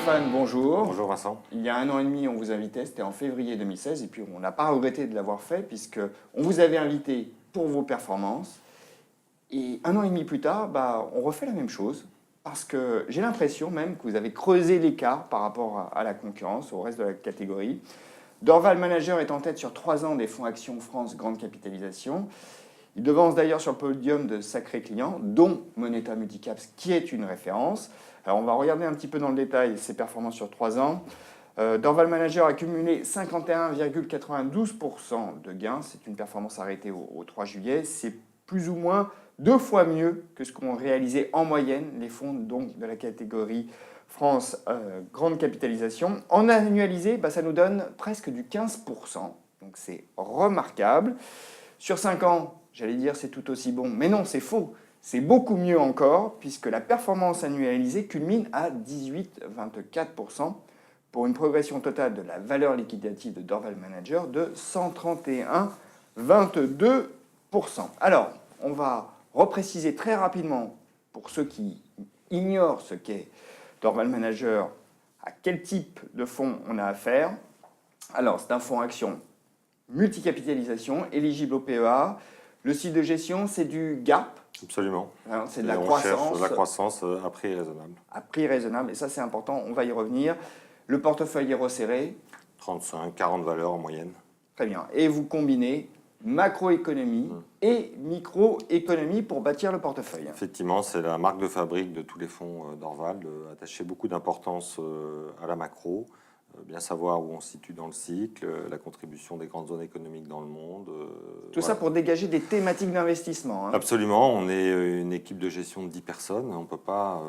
Stéphane, bonjour. Bonjour Vincent. Il y a 1 an et demi, on vous invitait, c'était en février 2016, et puis on n'a pas regretté de l'avoir fait, puisqu'on vous avait invité pour vos performances. Et 1 an et demi plus tard, on refait la même chose, parce que j'ai l'impression même que vous avez creusé l'écart par rapport à la concurrence, au reste de la catégorie. Dorval Manager est en tête sur 3 ans des fonds Action France Grande Capitalisation. Il devance d'ailleurs sur le podium de sacrés clients, dont Moneta Multicaps, qui est une référence. Alors on va regarder un petit peu dans le détail ses performances sur 3 ans. Dorval Manager a cumulé 51,92% de gains. C'est une performance arrêtée au 3 juillet. C'est plus ou moins 2 fois mieux que ce qu'ont réalisé en moyenne les fonds donc, de la catégorie France Grande Capitalisation. En annualisé, ça nous donne presque du 15%. Donc c'est remarquable. Sur 5 ans, j'allais dire c'est tout aussi bon, mais non, c'est faux. C'est beaucoup mieux encore, puisque la performance annualisée culmine à 18,24% pour une progression totale de la valeur liquidative de Dorval Manager de 131,22%. Alors, on va repréciser très rapidement, pour ceux qui ignorent ce qu'est Dorval Manager, à quel type de fonds on a affaire. Alors, c'est un fonds action multicapitalisation, éligible au PEA. Le site de gestion, c'est du GAP. Absolument. C'est de la croissance. De la croissance à prix raisonnable. À prix raisonnable, et ça c'est important, on va y revenir. Le portefeuille est resserré. 35, 40 valeurs en moyenne. Très bien. Et vous combinez macroéconomie et microéconomie pour bâtir le portefeuille. Effectivement, c'est la marque de fabrique de tous les fonds Dorval, attacher beaucoup d'importance à la macro. Bien savoir où on se situe dans le cycle, la contribution des grandes zones économiques dans le monde. Tout ça pour dégager des thématiques d'investissement. Absolument, on est une équipe de gestion de 10 personnes, on ne peut pas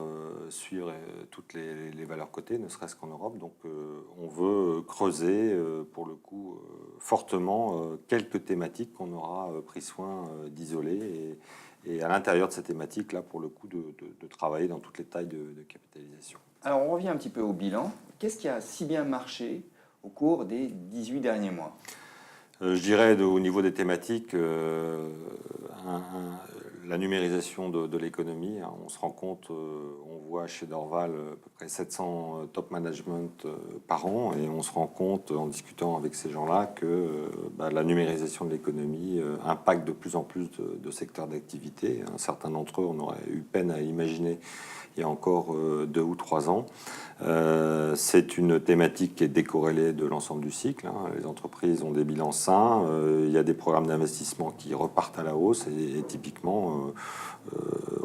suivre toutes les valeurs cotées, ne serait-ce qu'en Europe, donc on veut creuser pour le coup fortement quelques thématiques qu'on aura pris soin d'isoler et à l'intérieur de ces thématiques-là, pour le coup, de travailler dans toutes les tailles de capitalisation. Alors on revient un petit peu au bilan. Qu'est-ce qui a si bien marché au cours des 18 derniers mois ? Je dirais au niveau des thématiques, la numérisation de l'économie. On se rend compte, on voit chez Dorval à peu près 700 top management par an, et on se rend compte en discutant avec ces gens-là que la numérisation de l'économie impacte de plus en plus de secteurs d'activité. Un certain d'entre eux, on aurait eu peine à imaginer il y a encore 2 ou 3 ans. C'est une thématique qui est décorrélée de l'ensemble du cycle. Les entreprises ont des bilans sains, il y a des programmes d'investissement qui repartent à la hausse et typiquement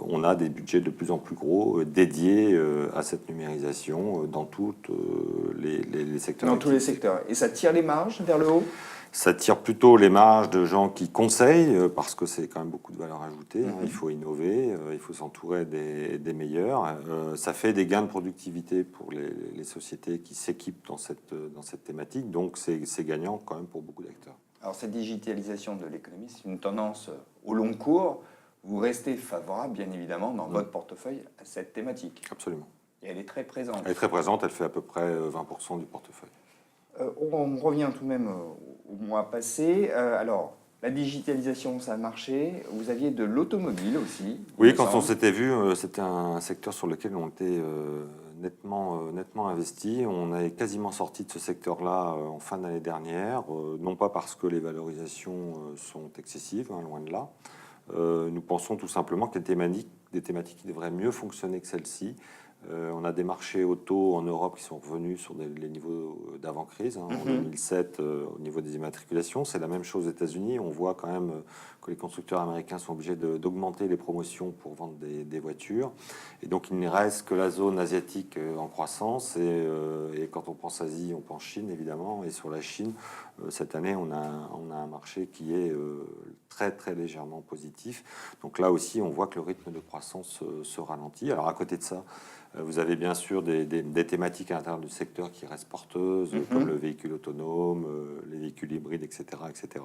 on a des budgets de plus en plus gros dédiés à cette numérisation dans tous les secteurs. Dans tous les secteurs. Et ça tire les marges vers le haut ? Ça tire plutôt les marges de gens qui conseillent, parce que c'est quand même beaucoup de valeur ajoutée. Il faut innover, il faut s'entourer des meilleurs. Ça fait des gains de productivité pour les sociétés qui s'équipent dans cette thématique. Donc c'est gagnant quand même pour beaucoup d'acteurs. Alors cette digitalisation de l'économie, c'est une tendance au long cours. Vous restez favorable, bien évidemment, dans votre portefeuille à cette thématique. Absolument. Et elle est très présente. Elle est très présente, elle fait à peu près 20% du portefeuille. On revient tout de même au mois passé. Alors, la digitalisation, ça a marché. Vous aviez de l'automobile aussi. Oui, quand on s'était vu, c'était un secteur sur lequel on était nettement investi. On est quasiment sorti de ce secteur-là en fin d'année dernière, non pas parce que les valorisations sont excessives, loin de là. Nous pensons tout simplement que des thématiques qui devraient mieux fonctionner que celles-ci. On a des marchés auto en Europe qui sont revenus sur les niveaux d'avant-crise, en 2007 au niveau des immatriculations. C'est la même chose aux États-Unis. On voit quand même que les constructeurs américains sont obligés d'augmenter les promotions pour vendre des voitures. Et donc il ne reste que la zone asiatique en croissance. Et quand on pense Asie, on pense Chine évidemment. Et sur la Chine, cette année, on a un marché qui est très très légèrement positif. Donc là aussi, on voit que le rythme de croissance se ralentit. Alors à côté de ça, vous avez bien sûr des thématiques à l'intérieur du secteur qui restent porteuses, comme le véhicule autonome, les véhicules hybrides, etc. etc.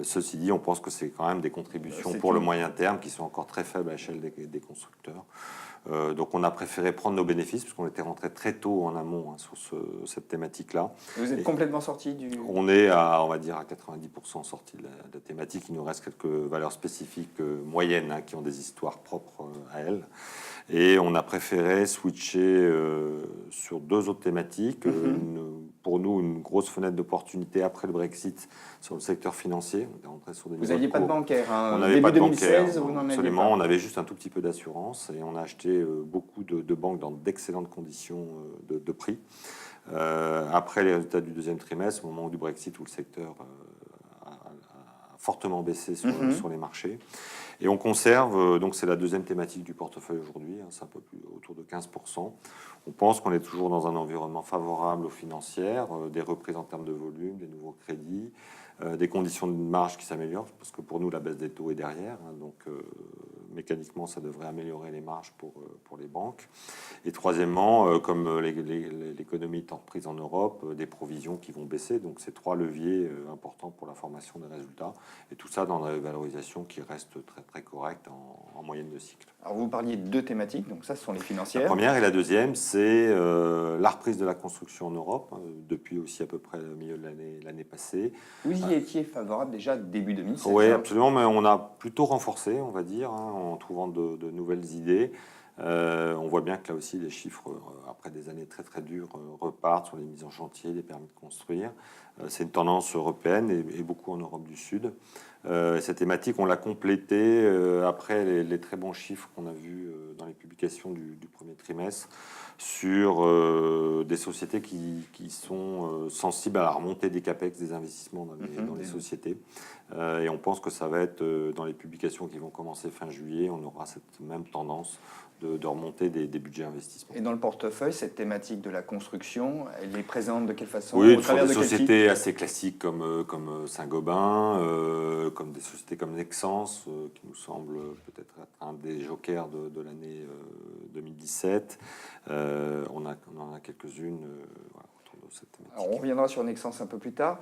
Ceci dit, on pense que c'est quand même des contributions pour le moyen terme qui sont encore très faibles à l'échelle des constructeurs. Donc on a préféré prendre nos bénéfices puisqu'on était rentré très tôt en amont sur cette thématique-là. Vous êtes complètement sorti du... On est on va dire, à 90% sorti de la thématique. Il nous reste quelques valeurs spécifiques moyennes qui ont des histoires propres à elles. Et on a préféré switcher sur 2 autres thématiques. Pour nous, une grosse fenêtre d'opportunité après le Brexit sur le secteur financier. On est rentré sur des Vous n'aviez pas de bancaire, On n'avait pas de 2016, bancaire, vous n'en aviez absolument. pas. On avait juste un tout petit peu d'assurance et on a acheté beaucoup de banques dans d'excellentes conditions de prix. Après les résultats du 2e trimestre, au moment du Brexit, où le secteur a fortement baissé sur les marchés. Et on conserve, donc c'est la 2e thématique du portefeuille aujourd'hui, c'est un peu plus autour de 15%. On pense qu'on est toujours dans un environnement favorable aux financières, des reprises en termes de volume, des nouveaux crédits, des conditions de marge qui s'améliorent, parce que pour nous, la baisse des taux est derrière, donc mécaniquement, ça devrait améliorer les marges pour les banques. Et troisièmement, comme l'économie est en reprise en Europe, des provisions qui vont baisser, donc c'est 3 leviers importants pour la formation des résultats, et tout ça dans des valorisations qui restent très, très correctes en moyenne de cycle. Alors vous parliez de 2 thématiques, donc ça ce sont les financières. La première et la deuxième, c'est la reprise de la construction en Europe, depuis aussi à peu près le milieu de l'année passée. Vous y étiez favorable déjà début 2016. Oui, absolument, mais on a plutôt renforcé, on va dire, en trouvant de nouvelles idées. On voit bien que là aussi, les chiffres, après des années très très dures, repartent sur les mises en chantier, les permis de construire. C'est une tendance européenne et beaucoup en Europe du Sud. Cette thématique, on l'a complétée après les très bons chiffres qu'on a vus dans les publications du 1er trimestre sur des sociétés qui sont sensibles à la remontée des capex, des investissements dans les sociétés. Et on pense que ça va être dans les publications qui vont commencer fin juillet, on aura cette même tendance de remonter des budgets investissement. Et dans le portefeuille, cette thématique de la construction, elle est présente de quelle façon? Oui, ce sont des sociétés assez classiques comme Saint-Gobain, comme des sociétés comme Nexans, qui nous semble peut-être être un des jokers de l'année 2017. On en a quelques-unes autour de cette thématique. Alors, on reviendra sur Nexans un peu plus tard.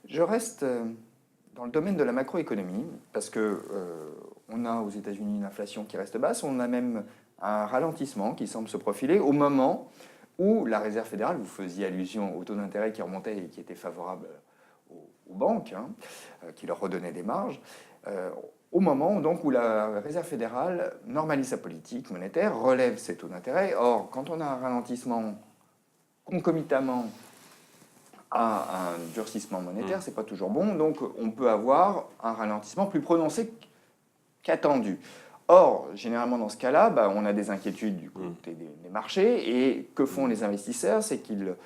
Je reste dans le domaine de la macroéconomie, parce que on a aux États-Unis une inflation qui reste basse, on a même un ralentissement qui semble se profiler au moment où la Réserve fédérale, vous faisiez allusion au taux d'intérêt qui remontait et qui était favorable aux banques, qui leur redonnait des marges, au moment donc où la Réserve fédérale normalise sa politique monétaire, relève ses taux d'intérêt. Or, quand on a un ralentissement concomitamment à un durcissement monétaire, c'est pas toujours bon, donc on peut avoir un ralentissement plus prononcé qu'attendu. Or, généralement dans ce cas-là, on a des inquiétudes du côté des marchés, et que font les investisseurs? C'est qu'ils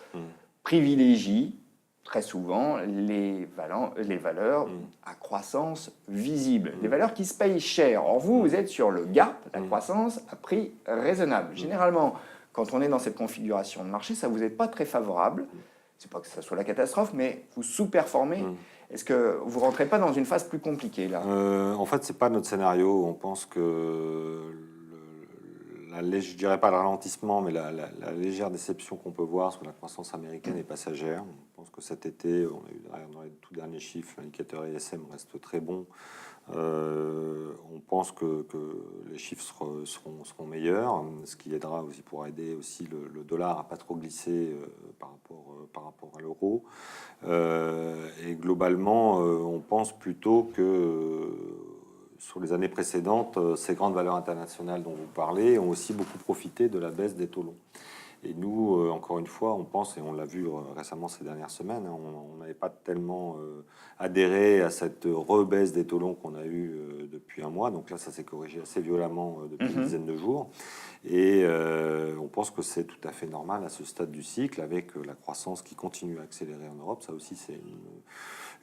privilégient très souvent les valeurs à croissance visible, des valeurs qui se payent cher. Or vous êtes sur le gap, la croissance à prix raisonnable. Généralement, quand on est dans cette configuration de marché, ça ne vous est pas très favorable. C'est pas que ça soit la catastrophe, mais vous sous-performez. Est-ce que vous ne rentrez pas dans une phase plus compliquée là? En fait, ce n'est pas notre scénario. On pense que, je dirais pas le ralentissement, mais la légère déception qu'on peut voir sur la croissance américaine est passagère. On pense que cet été, on a eu dans les tout derniers chiffres, l'indicateur ISM reste très bon. On pense que les chiffres seront meilleurs, ce qui aidera aussi pour aider aussi le dollar à pas trop glisser par rapport à l'euro. Et globalement, on pense plutôt que sur les années précédentes, ces grandes valeurs internationales dont vous parlez ont aussi beaucoup profité de la baisse des taux longs. Et nous, encore une fois, on pense, et on l'a vu récemment ces dernières semaines, on n'avait pas tellement adhéré à cette rebaisse des taux longs qu'on a eu depuis un mois. Donc là, ça s'est corrigé assez violemment depuis une dizaine de jours. Et on pense que c'est tout à fait normal à ce stade du cycle, avec la croissance qui continue à accélérer en Europe. Ça aussi, c'est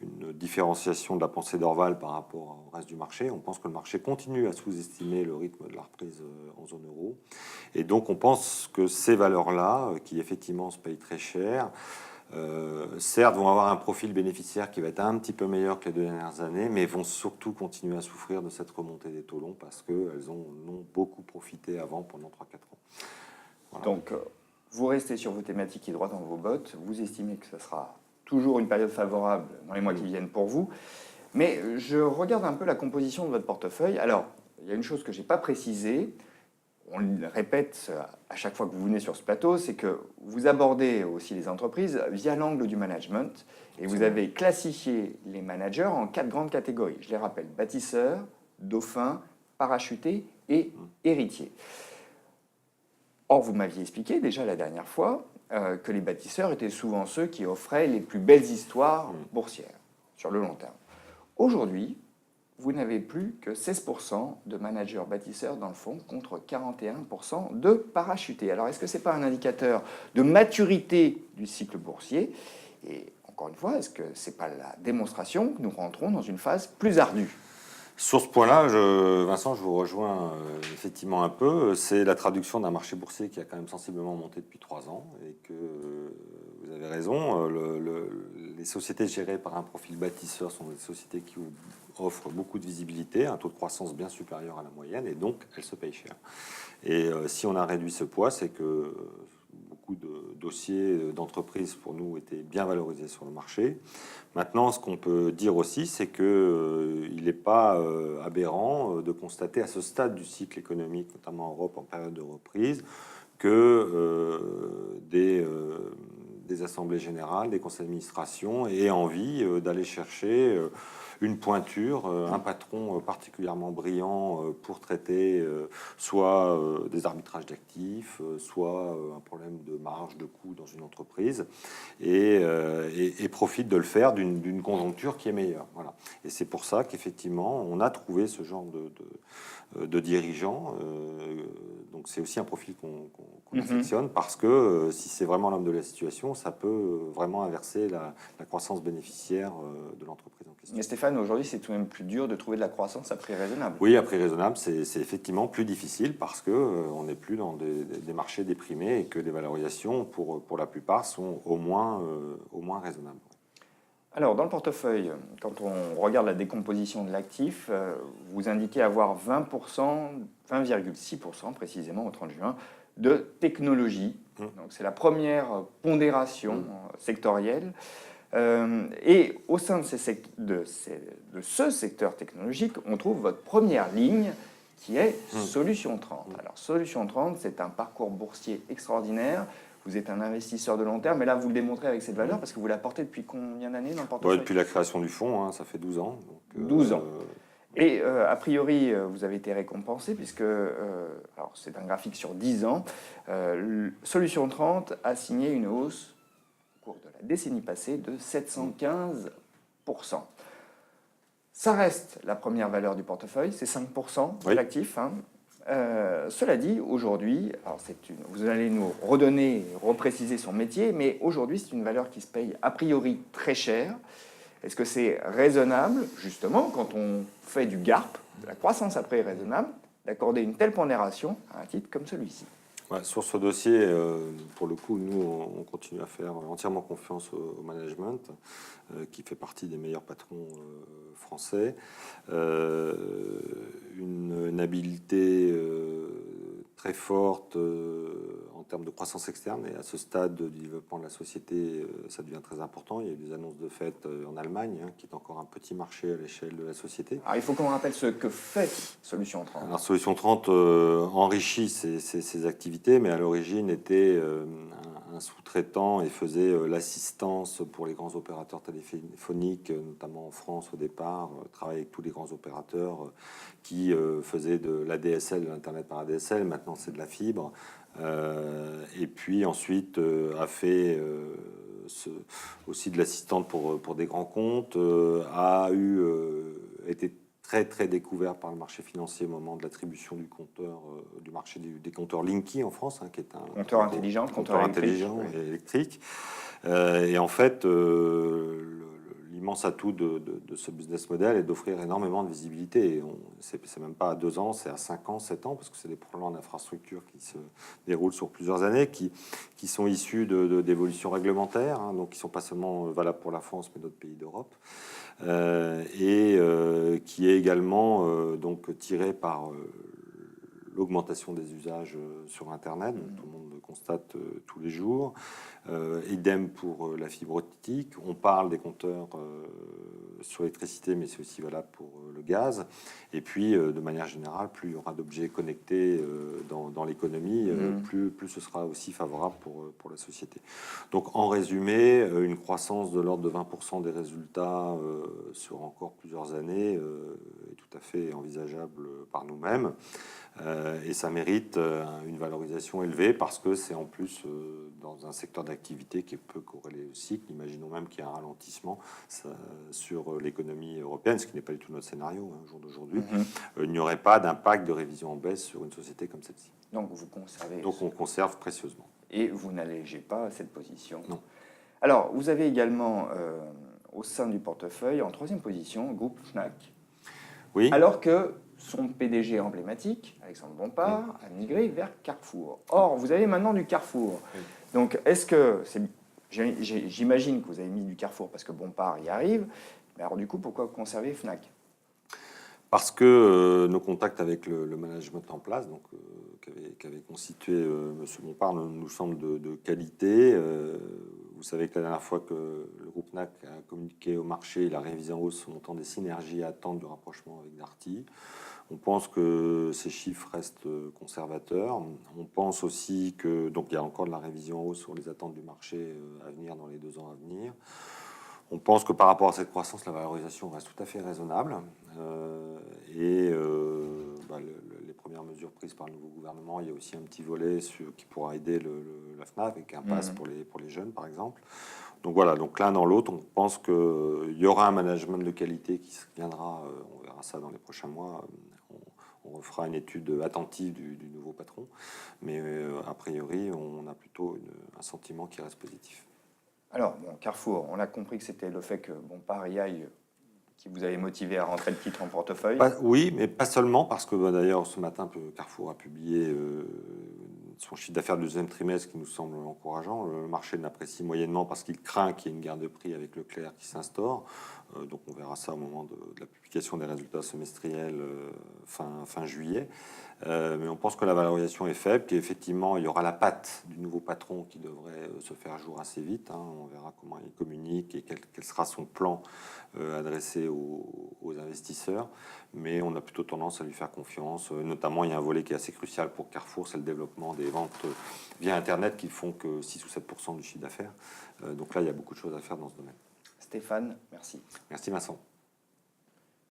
une différenciation de la pensée d'Orval par rapport au reste du marché. On pense que le marché continue à sous-estimer le rythme de la reprise en zone euro. Et donc, on pense que ces valeurs-là, qui effectivement se payent très cher, certes, vont avoir un profil bénéficiaire qui va être un petit peu meilleur que les 2 dernières années, mais vont surtout continuer à souffrir de cette remontée des taux longs parce qu'elles ont beaucoup profité avant, pendant 3-4 ans. Voilà. Donc, vous restez sur vos thématiques qui droit dans vos bottes. Vous estimez que ce sera toujours une période favorable dans les mois qui viennent pour vous. Mais je regarde un peu la composition de votre portefeuille. Alors, il y a une chose que je n'ai pas précisée, on le répète à chaque fois que vous venez sur ce plateau, c'est que vous abordez aussi les entreprises via l'angle du management et vous avez classifié les managers en 4 grandes catégories. Je les rappelle, bâtisseurs, dauphins, parachutés et héritiers. Or, vous m'aviez expliqué déjà la dernière fois que les bâtisseurs étaient souvent ceux qui offraient les plus belles histoires boursières sur le long terme. Aujourd'hui, vous n'avez plus que 16% de managers bâtisseurs dans le fonds contre 41% de parachutés. Alors, est-ce que ce n'est pas un indicateur de maturité du cycle boursier? Et encore une fois, est-ce que ce n'est pas la démonstration que nous rentrons dans une phase plus ardue? Sur ce point-là, Vincent, je vous rejoins effectivement un peu. C'est la traduction d'un marché boursier qui a quand même sensiblement monté depuis 3 ans et que vous avez raison. Les sociétés gérées par un profil bâtisseur sont des sociétés qui offrent beaucoup de visibilité, un taux de croissance bien supérieur à la moyenne et donc elles se payent cher. Et si on a réduit ce poids, c'est que beaucoup de dossiers d'entreprises pour nous étaient bien valorisés sur le marché. Maintenant, ce qu'on peut dire aussi, c'est qu'il n'est pas aberrant de constater à ce stade du cycle économique, notamment en Europe en période de reprise, que des assemblées générales, des conseils d'administration aient envie d'aller chercher une pointure, un patron particulièrement brillant pour traiter soit des arbitrages d'actifs, soit un problème de marge, de coût dans une entreprise, et profite de le faire d'une conjoncture qui est meilleure. Voilà. Et c'est pour ça qu'effectivement, on a trouvé ce genre de dirigeants. Donc c'est aussi un profil qu'on affectionne parce que si c'est vraiment l'homme de la situation, ça peut vraiment inverser la croissance bénéficiaire de l'entreprise en question. Mais Stéphane, aujourd'hui, c'est tout de même plus dur de trouver de la croissance à prix raisonnable. Oui, à prix raisonnable, c'est effectivement plus difficile parce que on n'est plus dans des marchés déprimés et que les valorisations, pour la plupart, sont au moins raisonnables. Alors, dans le portefeuille, quand on regarde la décomposition de l'actif, vous indiquez avoir 20,6% précisément au 30 juin, de technologie. Donc, c'est la première pondération sectorielle. Et au sein de ce secteur technologique, on trouve votre première ligne qui est Solution 30. Alors, Solution 30, c'est un parcours boursier extraordinaire. Vous êtes un investisseur de long terme, mais là, vous le démontrez avec cette valeur parce que vous la portez depuis combien d'années dans le portefeuille? Depuis la création du fonds, hein, ça fait 12 ans. Donc, 12 ans. Et a priori, vous avez été récompensé puisque, alors c'est un graphique sur 10 ans, Solution 30 a signé une hausse au cours de la décennie passée de 715%. Ça reste la première valeur du portefeuille, c'est 5% de l'actif. Hein. Cela dit, aujourd'hui, vous allez nous redonner, repréciser son métier, mais aujourd'hui, c'est une valeur qui se paye a priori très cher. Est-ce que c'est raisonnable, justement, quand on fait du GARP, de la croissance à prix raisonnable, d'accorder une telle pondération à un titre comme celui-ci? Ouais, sur ce dossier, pour le coup, nous, on continue à faire entièrement confiance au management, qui fait partie des meilleurs patrons français. Une habileté très forte en termes de croissance externe, et à ce stade du développement de la société, ça devient très important. Il y a eu des annonces de fait en Allemagne, hein, qui est encore un petit marché à l'échelle de la société. Alors, il faut qu'on rappelle ce que fait Solution 30. Alors, Solution 30 enrichit ses activités, mais à l'origine était un sous-traitant et faisait l'assistance pour les grands opérateurs téléphoniques, notamment en France au départ, travaillait avec tous les grands opérateurs qui faisaient de l'ADSL, de l'Internet par ADSL, maintenant c'est de la fibre, et puis ensuite a fait aussi de l'assistante pour des grands comptes, été très découvert par le marché financier au moment de l'attribution du compteur, du marché des compteurs Linky en France, hein, qui est un compteur intelligent, compteur intelligent et électrique. Et en fait, l'immense atout de ce business model est d'offrir énormément de visibilité. C'est même pas à 2 ans, c'est à 5 ans, 7 ans, parce que c'est des plans d'infrastructure qui se déroulent sur plusieurs années, qui sont issus d'évolutions réglementaires, hein, donc qui sont pas seulement valables pour la France, mais d'autres pays d'Europe. Qui est également donc tiré par l'augmentation des usages sur Internet, tout le monde le constate tous les jours. Idem pour la fibre optique. On parle des compteurs sur l'électricité, mais c'est aussi valable pour le gaz. Et puis, de manière générale, plus il y aura d'objets connectés dans l'économie, plus ce sera aussi favorable pour la société. Donc, en résumé, une croissance de l'ordre de 20% des résultats sur encore plusieurs années est tout à fait envisageable par nous-mêmes. Et ça mérite une valorisation élevée parce que c'est en plus dans un secteur d'activité qui est peu corrélé au cycle. Imaginons même qu'il y a un ralentissement sur l'économie européenne, ce qui n'est pas du tout notre scénario au jour d'aujourd'hui. Il n'y aurait pas d'impact de révision en baisse sur une société comme celle-ci. Donc vous conservez. Donc on conserve précieusement. Et vous n'allégez pas cette position. Non. Alors, vous avez également au sein du portefeuille, en troisième position, le groupe Fnac. Oui. Alors que son PDG emblématique, Alexandre Bompard, a migré vers Carrefour. Or, vous avez maintenant du Carrefour. Donc, est-ce que... J'imagine que vous avez mis du Carrefour parce que Bompard y arrive. Mais alors, du coup, pourquoi conserver Fnac? Parce que nos contacts avec le management en place, donc qu'avait constitué M. Bompard, nous semblent de qualité. Vous savez que la dernière fois que le groupe Fnac a communiqué au marché, il a révisé en hausse son montant des synergies à attendre du rapprochement avec Darty. On pense que ces chiffres restent conservateurs. On pense aussi que donc il y a encore de la révision en hausse sur les attentes du marché à venir dans les 2 ans à venir. On pense que par rapport à cette croissance, la valorisation reste tout à fait raisonnable. Les premières mesures prises par le nouveau gouvernement, il y a aussi un petit volet qui pourra aider la FNAC, avec un pass pour les jeunes, par exemple. Donc voilà, donc l'un dans l'autre, on pense qu'il y aura un management de qualité qui viendra, on verra ça dans les prochains mois. On refera une étude attentive du nouveau patron. Mais a priori, on a plutôt un sentiment qui reste positif. Alors, bon, Carrefour, on a compris que c'était le fait que Bompard y aille qui vous avait motivé à rentrer le titre en portefeuille. Oui, mais pas seulement, parce que d'ailleurs, ce matin, Carrefour a publié son chiffre d'affaires du deuxième trimestre qui nous semble encourageant. Le marché l'apprécie moyennement parce qu'il craint qu'il y ait une guerre de prix avec Leclerc qui s'instaure. Donc on verra ça au moment de la publication des résultats semestriels fin juillet. Mais on pense que la valorisation est faible, qu'effectivement il y aura la patte du nouveau patron qui devrait se faire jour assez vite. On verra comment il communique et quel sera son plan adressé aux investisseurs. Mais on a plutôt tendance à lui faire confiance. Notamment, il y a un volet qui est assez crucial pour Carrefour, c'est le développement des ventes via Internet qui font que 6 ou 7% du chiffre d'affaires. Donc là, il y a beaucoup de choses à faire dans ce domaine. Stéphane, merci. Merci Vincent.